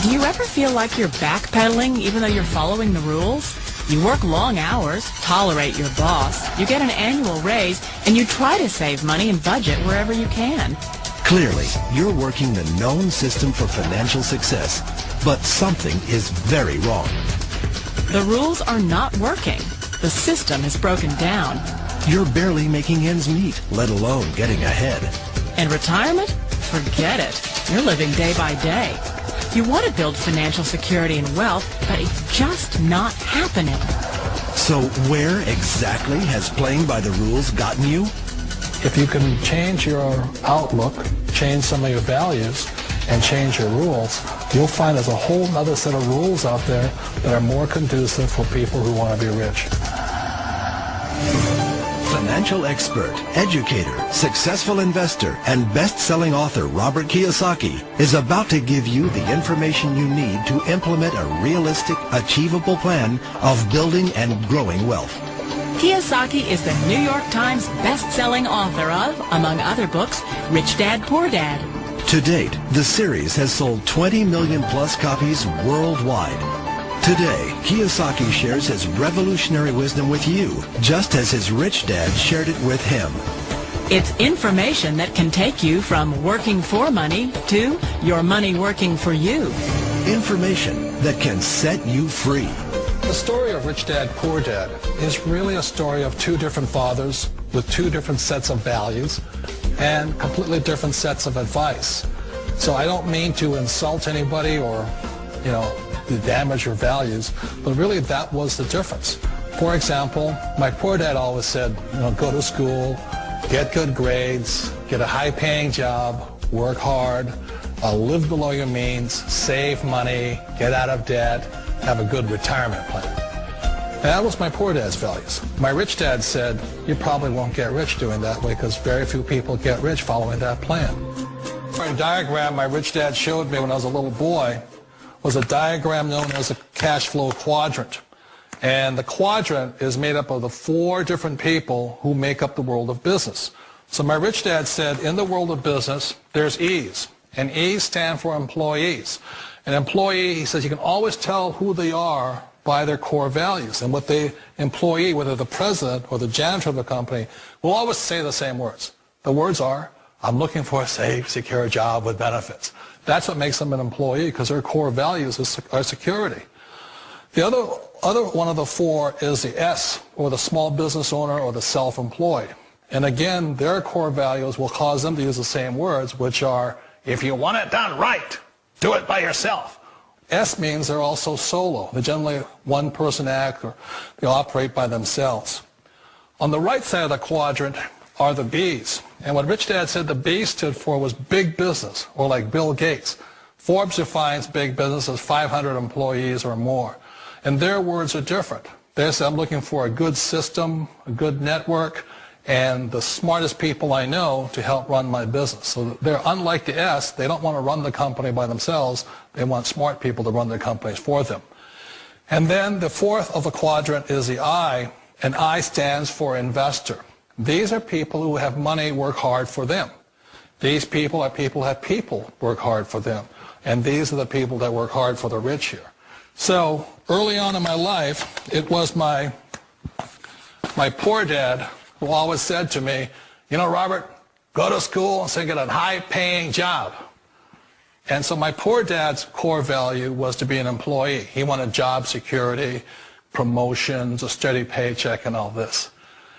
Do you ever feel like you're backpedaling even though you're following the rules? You work long hours, tolerate your boss, you get an annual raise, and you try to save money and budget wherever you can. Clearly, you're working the known system for financial success, but something is very wrong. The rules are not working. The system is broken down. You're barely making ends meet, let alone getting ahead. And retirement? Forget it. You're living day by day. You want to build financial security and wealth, but it's just not happening. So where exactly has playing by the rules gotten you? If you can change your outlook, change some of your values, and change your rules, you'll find there's a whole other set of rules out there that are more conducive for people who want to be rich. Financial expert, educator, successful investor, and best-selling author Robert Kiyosaki is about to give you the information you need to implement a realistic, achievable plan of building and growing wealth. Kiyosaki is the New York Times best-selling author of, among other books, Rich Dad, Poor Dad. To date, the series has sold 20 million plus copies worldwide. Today, Kiyosaki shares his revolutionary wisdom with you, just as his rich dad shared it with him. It's information that can take you from working for money to your money working for you. Information that can set you free. The story of Rich Dad, Poor Dad is really a story of two different fathers with two different sets of values and completely different sets of advice. So I don't mean to insult anybody or, to damage your values, but really that was the difference. For example, my poor dad always said, go to school, get good grades, get a high-paying job, work hard, live below your means, save money, get out of debt, have a good retirement plan. And that was my poor dad's values. My rich dad said, you probably won't get rich doing that way because very few people get rich following that plan. A diagram my rich dad showed me when I was a little boy was a diagram known as a cash flow quadrant. And the quadrant is made up of the four different people who make up the world of business. So my rich dad said, in the world of business, there's E's. And E's stand for employees. An employee, he says, you can always tell who they are by their core values. And what the employee, whether the president or the janitor of the company, will always say the same words. The words are, I'm looking for a safe, secure job with benefits. That's what makes them an employee, because their core values are security. The other one of the four is the S, or the small business owner or the self-employed. And again, their core values will cause them to use the same words, which are, if you want it done right, do it by yourself. S means they're also solo. They're generally one-person act, or they operate by themselves. On the right side of the quadrant are the B's. And what Rich Dad said the B stood for was big business, or like Bill Gates. Forbes defines big business as 500 employees or more. And their words are different. They say, I'm looking for a good system, a good network, and the smartest people I know to help run my business. So they're unlike the S. They don't want to run the company by themselves. They want smart people to run their companies for them. And then the fourth of the quadrant is the I, and I stands for investor. These are people who have money work hard for them. These people are people who have people work hard for them. And these are the people that work hard for the rich here. So early on in my life, it was my poor dad who always said to me, Robert, go to school and get a high-paying job. And so my poor dad's core value was to be an employee. He wanted job security, promotions, a steady paycheck, and all this.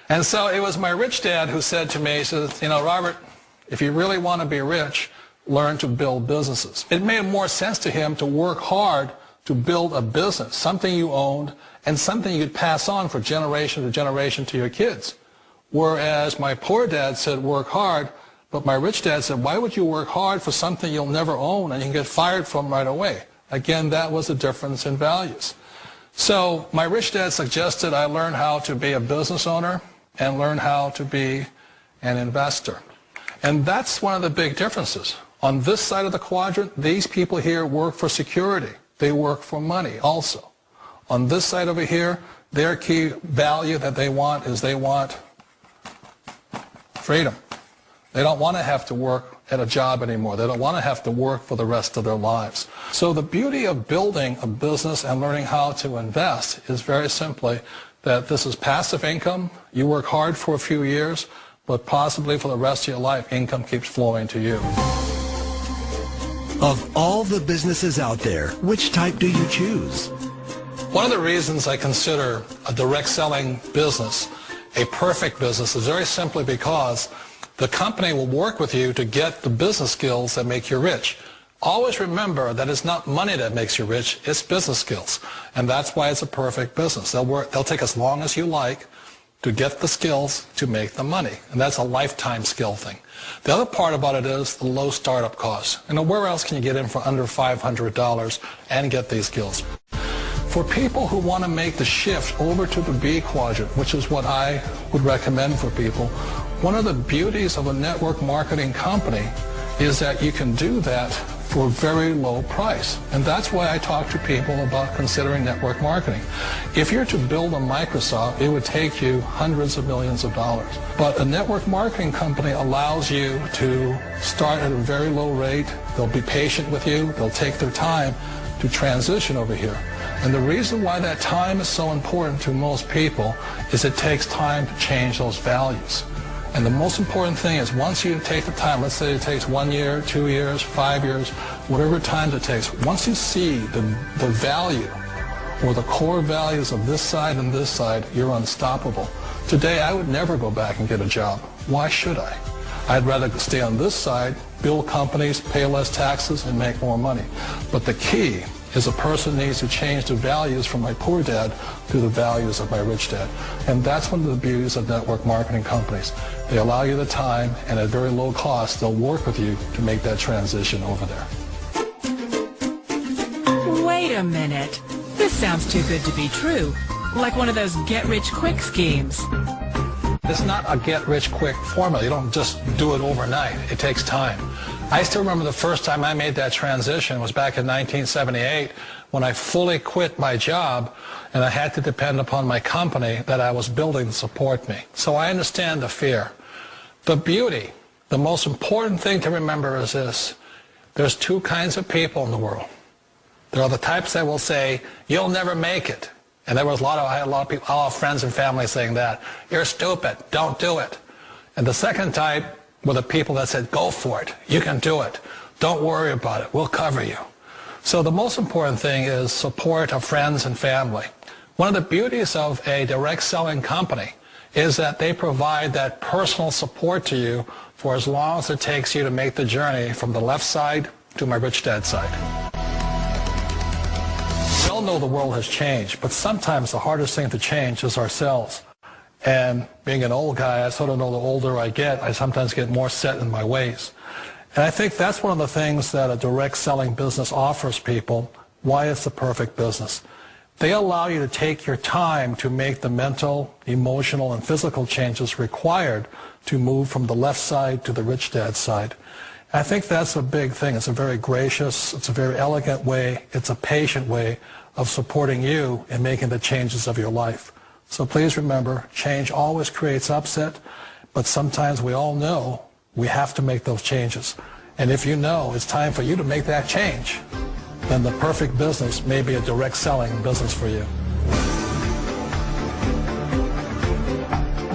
And so it was my rich dad who said to me, he says, Robert, if you really want to be rich, learn to build businesses. It made more sense to him to work hard to build a business, something you owned and something you'd pass on for generation to generation to your kids. Whereas my poor dad said work hard, but my rich dad said, why would you work hard for something you'll never own and you can get fired from right away? Again, that was the difference in values. So my rich dad suggested I learn how to be a business owner and learn how to be an investor. And that's one of the big differences. On this side of the quadrant, these people here work for security. They work for money also. On this side over here, their key value that they want is they want freedom. They don't want to have to work at a job anymore. They don't want to have to work for the rest of their lives. So the beauty of building a business and learning how to invest is very simply that this is passive income. You work hard for a few years, but possibly for the rest of your life, income keeps flowing to you. Of all the businesses out there, which type do you choose? One of the reasons I consider a direct selling business a perfect business is very simply because the company will work with you to get the business skills that make you rich. Always remember that it's not money that makes you rich, it's business skills. And that's why it's a perfect business. They'll take as long as you like to get the skills to make the money. And that's a lifetime skill thing. The other part about it is the low startup cost. You know, where else can you get in for under $500 and get these skills? For people who want to make the shift over to the B quadrant, which is what I would recommend for people, one of the beauties of a network marketing company is that you can do that for a very low price. And that's why I talk to people about considering network marketing. If you're to build a Microsoft, it would take you hundreds of millions of dollars. But a network marketing company allows you to start at a very low rate. They'll be patient with you. They'll take their time to transition over here. And the reason why that time is so important to most people is it takes time to change those values. And the most important thing is once you take the time, let's say it takes 1 year, 2 years, 5 years, whatever time it takes, once you see the value or the core values of this side and this side, you're unstoppable. Today, I would never go back and get a job. Why should I? I'd rather stay on this side, build companies, pay less taxes, and make more money. But the key is a person needs to change the values from my poor dad to the values of my rich dad. And that's one of the beauties of network marketing companies. They allow you the time, and at very low cost, they'll work with you to make that transition over there. Wait a minute. This sounds too good to be true. Like one of those get-rich-quick schemes. It's not a get-rich-quick formula. You don't just do it overnight. It takes time. I still remember the first time I made that transition was back in 1978 when I fully quit my job and I had to depend upon my company that I was building to support me. So I understand the fear. The beauty, the most important thing to remember is this. There's two kinds of people in the world. There are the types that will say, you'll never make it. And I had a lot of people, all friends and family saying that. You're stupid. Don't do it. And the second type were the people that said, go for it. You can do it. Don't worry about it. We'll cover you. So the most important thing is support of friends and family. One of the beauties of a direct selling company is that they provide that personal support to you for as long as it takes you to make the journey from the left side to my rich dad side. We all know the world has changed, but sometimes the hardest thing to change is ourselves. And being an old guy, I sort of know the older I get, I sometimes get more set in my ways. And I think that's one of the things that a direct selling business offers people, why it's the perfect business. They allow you to take your time to make the mental, emotional, and physical changes required to move from the left side to the rich dad side. I think that's a big thing. It's a very gracious, it's a very elegant way, it's a patient way of supporting you in making the changes of your life. So please remember, change always creates upset, but sometimes we all know we have to make those changes. And if you know it's time for you to make that change, then the perfect business may be a direct selling business for you.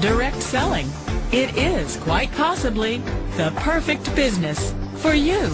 Direct selling. It is quite possibly the perfect business for you.